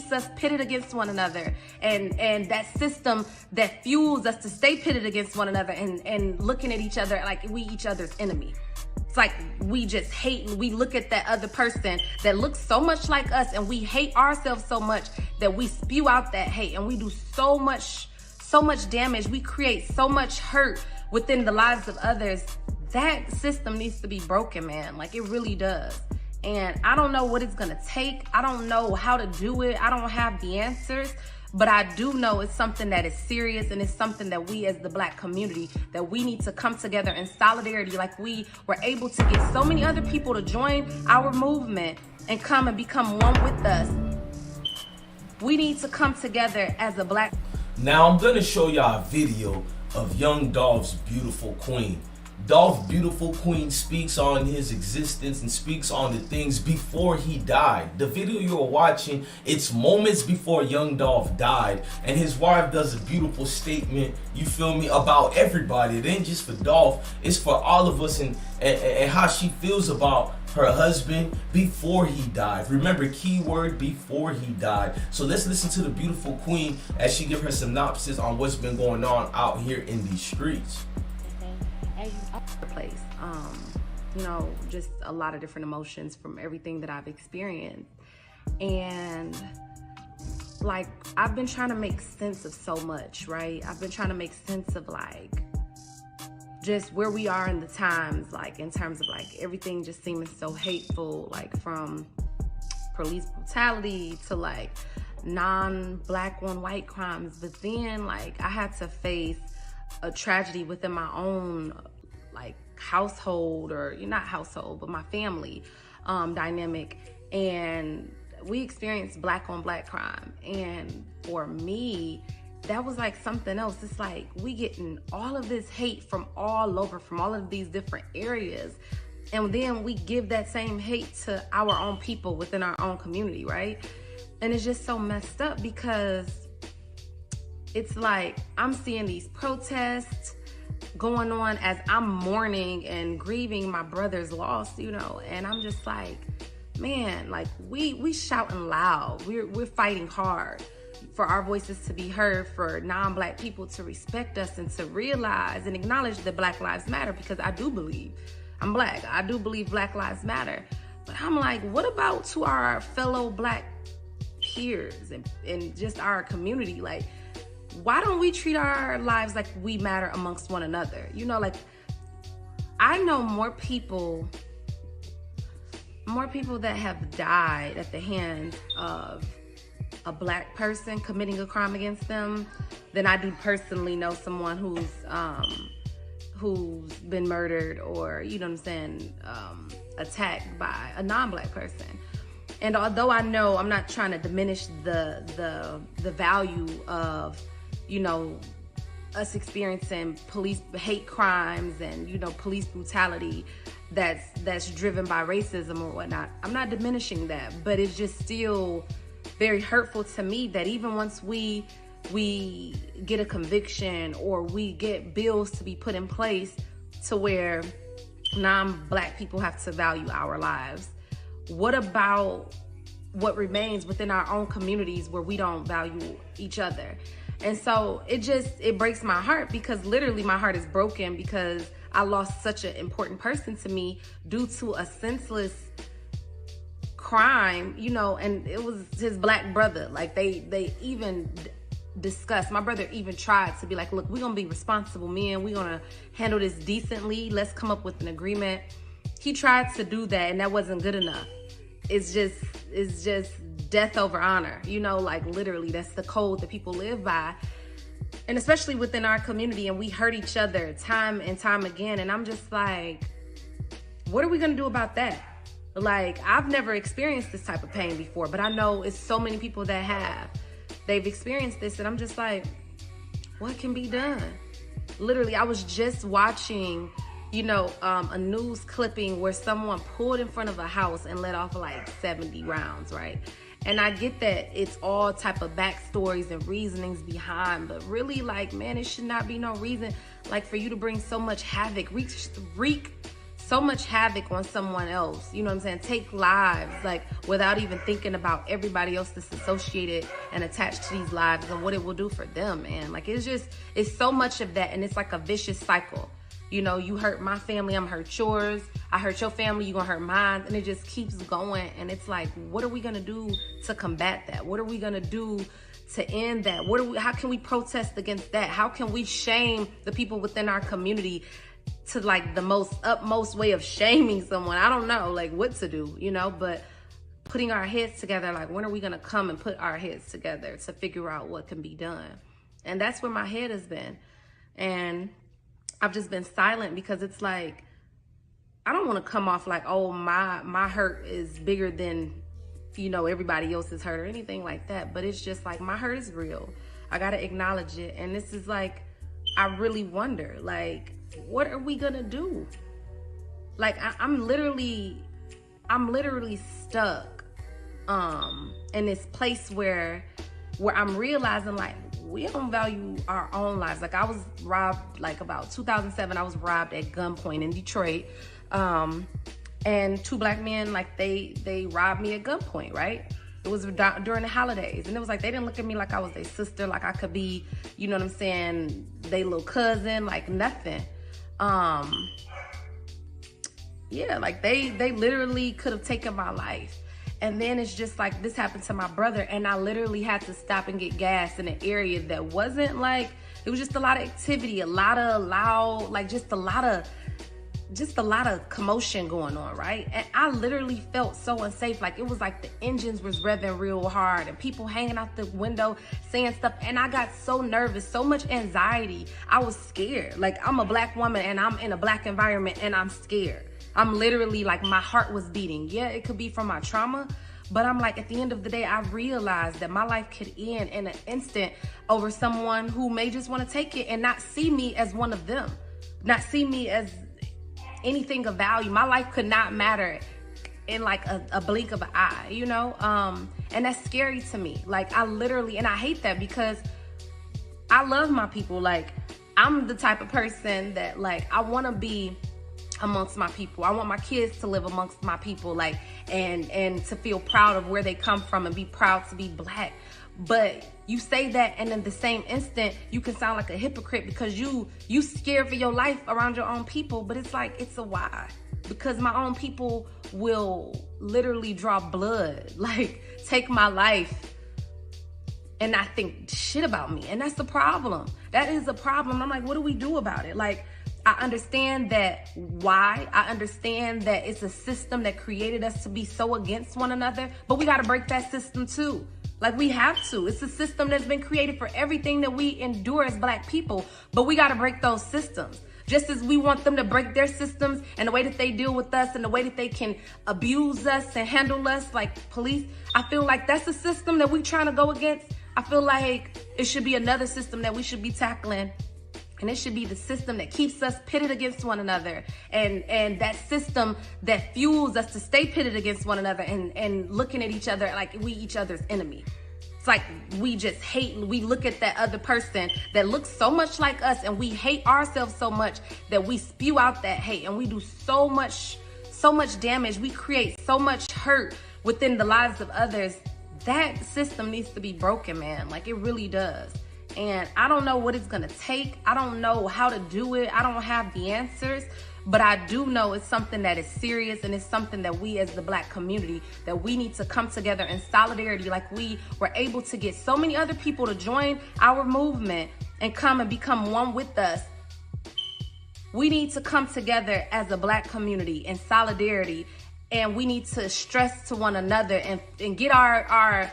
keeps us pitted against one another, and that system that fuels us to stay pitted against one another and looking at each other like we each other's enemy. It's like we just hate, and we look at that other person that looks so much like us, and we hate ourselves so much that we spew out that hate, and we do so much damage. We create so much hurt within the lives of others. That system needs to be broken, man. Like, it really does. And I don't know what it's gonna take. I don't know how to do it. I don't have the answers. But I do know it's something that is serious, and it's something that we as the Black community, that we need to come together in solidarity, like we were able to get so many other people to join our movement and come and become one with us. We need to come together as a Black. Now I'm gonna show y'all a video of young Dolph's Beautiful Queen. Dolph Beautiful Queen speaks on his existence and speaks on the things before he died. The video you're watching, it's moments before young Dolph died, and his wife does a beautiful statement, you feel me, about everybody. It ain't just for Dolph, it's for all of us, and how she feels about her husband before he died. Remember, keyword, before he died. So let's listen to the Beautiful Queen as she gives her synopsis on what's been going on out here in these streets. Place, you know, just a lot of different emotions from everything that I've experienced. And like, I've been trying to make sense of so much, right? I've been trying to make sense of like just where we are in the times, like in terms of like everything just seeming so hateful, like from police brutality to like non-Black on white crimes. But then like I had to face a tragedy within my own like household, or not household, but my family dynamic, and we experienced Black on Black crime. And for me, that was like something else. It's like we getting all of this hate from all over, from all of these different areas, and then we give that same hate to our own people within our own community, right? And it's just so messed up, because it's like I'm seeing these protests going on as I'm mourning and grieving my brother's loss, you know, and I'm just like, man, like we shouting loud, we're fighting hard for our voices to be heard, for non-Black people to respect us and to realize and acknowledge that Black lives matter, because I do believe, I'm Black, I do believe Black lives matter. But I'm like, what about to our fellow Black peers and just our community? Like, why don't we treat our lives like we matter amongst one another? You know, like, I know more people that have died at the hands of a Black person committing a crime against them than I do personally know someone who's been murdered, or, you know what I'm saying, attacked by a non-Black person. And although I know I'm not trying to diminish the value of, you know, us experiencing police hate crimes and, you know, police brutality that's driven by racism or whatnot, I'm not diminishing that, but it's just still very hurtful to me that even once we get a conviction, or we get bills to be put in place to where non-Black people have to value our lives, what about what remains within our own communities where we don't value each other? And so it breaks my heart, because literally my heart is broken, because I lost such an important person to me due to a senseless crime, you know, and it was his Black brother. Like they even discussed, my brother even tried to be like, look, we're gonna be responsible men, we're gonna handle this decently, let's come up with an agreement. He tried to do that, and that wasn't good enough. It's just death over honor, you know, like literally that's the code that people live by, and especially within our community, and we hurt each other time and time again. And I'm just like, what are we gonna do about that? Like, I've never experienced this type of pain before, but I know it's so many people that have. They've experienced this, and I'm just like, what can be done? Literally, I was just watching, you know, a news clipping where someone pulled in front of a house and let off like 70 rounds, right? And I get that it's all type of backstories and reasonings behind, but really, like, man, it should not be no reason like for you to bring so much havoc, wreak so much havoc on someone else, you know what I'm saying? Take lives, like, without even thinking about everybody else that's associated and attached to these lives and what it will do for them, man. Like, it's so much of that, and it's like a vicious cycle. You know, you hurt my family, I'm hurt yours. I hurt your family, you gonna hurt mine. And it just keeps going. And it's like, what are we gonna do to combat that? What are we gonna do to end that? How can we protest against that? How can we shame the people within our community to like the utmost way of shaming someone? I don't know, like, what to do, you know, but putting our heads together, like, when are we gonna come and put our heads together to figure out what can be done? And that's where my head has been. And I've just been silent because it's like, I don't want to come off like, oh, my hurt is bigger than, you know, everybody else's hurt or anything like that. But it's just like, my hurt is real. I got to acknowledge it. And this is like, I really wonder, like, what are we going to do? Like, I'm literally stuck in this place where I'm realizing, like, we don't value our own lives. Like, I was robbed, like, about 2007, I was robbed at gunpoint in Detroit. And two black men, like, they robbed me at gunpoint, right? It was during the holidays. And it was like, they didn't look at me like I was their sister, like I could be, you know what I'm saying, they little cousin, like nothing. Yeah, like they literally could have taken my life. And then it's just like, this happened to my brother, and I literally had to stop and get gas in an area that wasn't like, it was just a lot of activity, a lot of loud, like just a lot of commotion going on, right? And I literally felt so unsafe. Like, it was like the engines was revving real hard and people hanging out the window saying stuff. And I got so nervous, so much anxiety. I was scared. Like, I'm a black woman and I'm in a black environment and I'm scared. I'm literally like, my heart was beating. Yeah, it could be from my trauma, but I'm like, at the end of the day, I realized that my life could end in an instant over someone who may just want to take it and not see me as one of them, not see me as anything of value. My life could not matter in like a blink of an eye, you know? And that's scary to me. Like, I literally, and I hate that because I love my people. Like, I'm the type of person that, like, I want to be amongst my people. I want my kids to live amongst my people, like, and to feel proud of where they come from and be proud to be black. But you say that, and in the same instant, you can sound like a hypocrite because you scared for your life around your own people. But it's like, it's a why. Because my own people will literally draw blood, like take my life and not think shit about me. And that's the problem. That is a problem. I'm like, what do we do about it? Like, I understand that why. I understand that it's a system that created us to be so against one another, but we got to break that system too. Like, we have to. It's a system that's been created for everything that we endure as black people, but we got to break those systems. Just as we want them to break their systems and the way that they deal with us and the way that they can abuse us and handle us like police, I feel like that's a system that we're trying to go against. I feel like it should be another system that we should be tackling. And it should be the system that keeps us pitted against one another, and that system that fuels us to stay pitted against one another and looking at each other like we each other's enemy. It's like we just hate, we look at that other person that looks so much like us and we hate ourselves so much that we spew out that hate, and we do so much damage. We create so much hurt within the lives of others. That system needs to be broken, man. Like, it really does. And I don't know what it's gonna take. I don't know how to do it. I don't have the answers, but I do know it's something that is serious, and it's something that we as the black community, that we need to come together in solidarity. Like, we were able to get so many other people to join our movement and come and become one with us. We need to come together as a black community in solidarity, and we need to stress to one another and get our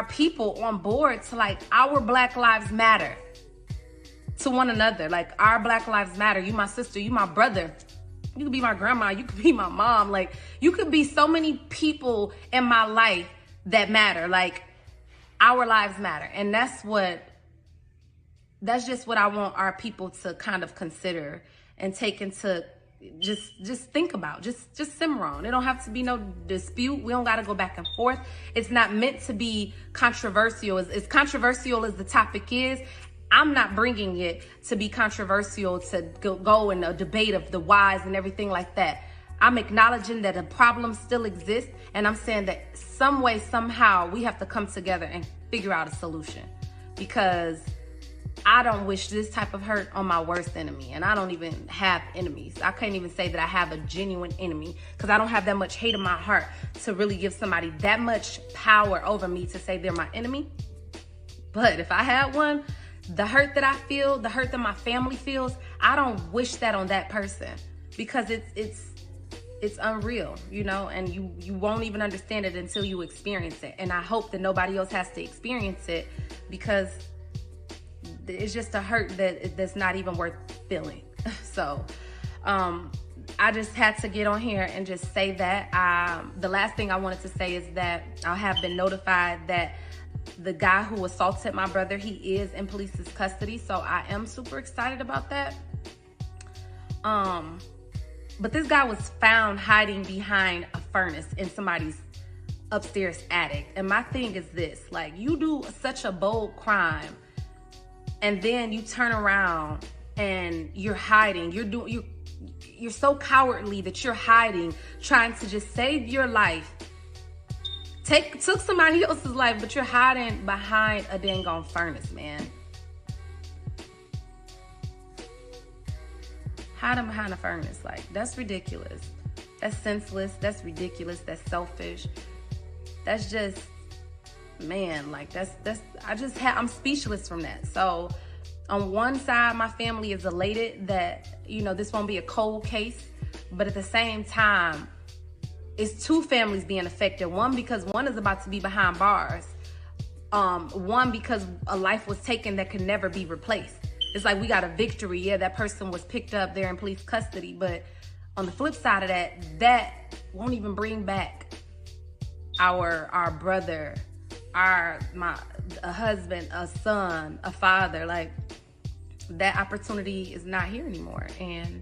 people on board to, like, our Black lives matter to one another. Like, our Black lives matter. You my sister, you my brother, you could be my grandma, you could be my mom. Like, you could be so many people in my life that matter. Like, our lives matter. And that's just what I want our people to kind of consider and take into just think about, just simmer on. It don't have to be no dispute. We don't got to go back and forth. It's not meant to be controversial. As controversial as the topic is, I'm not bringing it to be controversial, to go in a debate of the whys and everything like that. I'm acknowledging that a problem still exists, and I'm saying that some way, somehow, we have to come together and figure out a solution, because I don't wish this type of hurt on my worst enemy, and I don't even have enemies. I can't even say that I have a genuine enemy, because I don't have that much hate in my heart to really give somebody that much power over me to say they're my enemy. But if I had one, the hurt that I feel, the hurt that my family feels, I don't wish that on that person, because it's unreal, you know, and you won't even understand it until you experience it. And I hope that nobody else has to experience it, because it's just a hurt that's not even worth feeling. So I just had to get on here and just say that. The last thing I wanted to say is that I have been notified that the guy who assaulted my brother, he is in police's custody. So I am super excited about that. But this guy was found hiding behind a furnace in somebody's upstairs attic. And my thing is this, like, you do such a bold crime, and then you turn around and you're hiding. You're so cowardly that you're hiding, trying to just save your life. Took somebody else's life, but you're hiding behind a dang on furnace, man. Hiding behind a furnace, like, that's ridiculous. That's senseless. That's ridiculous. That's selfish. That's just, man, like, I'm speechless from that. So on one side, my family is elated that, you know, this won't be a cold case, but at the same time, it's two families being affected. One, because one is about to be behind bars. One, because a life was taken that could never be replaced. It's like we got a victory. Yeah, that person was picked up there in police custody, but on the flip side of that won't even bring back our brother, a husband, a son, a father. Like, that opportunity is not here anymore, and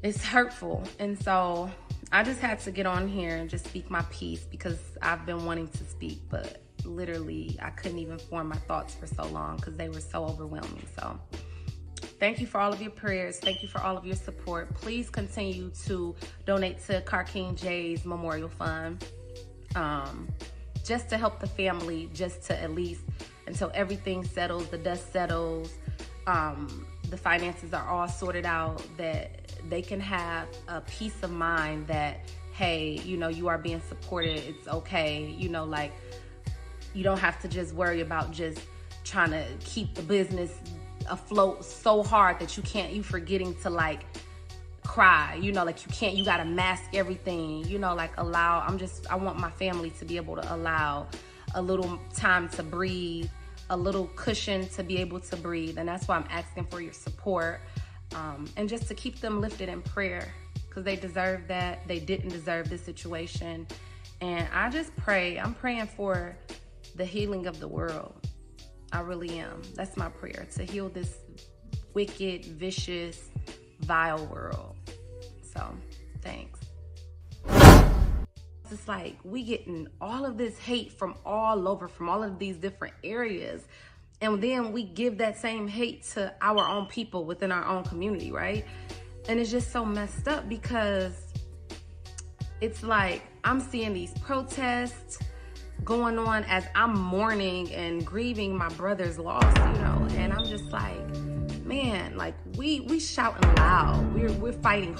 it's hurtful. And so I just had to get on here and just speak my piece, because I've been wanting to speak, but literally I couldn't even form my thoughts for so long because they were so overwhelming. So thank you for all of your prayers. Thank you for all of your support. Please continue to donate to King Jay's Memorial Fund, just to help the family, just to at least until everything settles, the dust settles, the finances are all sorted out, that they can have a peace of mind that, hey, you know, you are being supported. It's okay. You know, like, you don't have to just worry about just trying to keep the business afloat so hard that you forgetting to, like, cry, you know, like, you gotta mask everything, you know, like, I want my family to be able to allow a little time to breathe, a little cushion to be able to breathe. And that's why I'm asking for your support, and just to keep them lifted in prayer, because they deserve that. They didn't deserve this situation. And I just I'm praying for the healing of the world. I really am. That's my prayer, to heal this wicked, vicious, vile world. So thanks. It's like we getting all of this hate from all over, from all of these different areas, and then we give that same hate to our own people within our own community, right? And it's just so messed up, because it's like I'm seeing these protests going on as I'm mourning and grieving my brother's loss, you know, and I'm just like, man, like, we shouting loud, we're fighting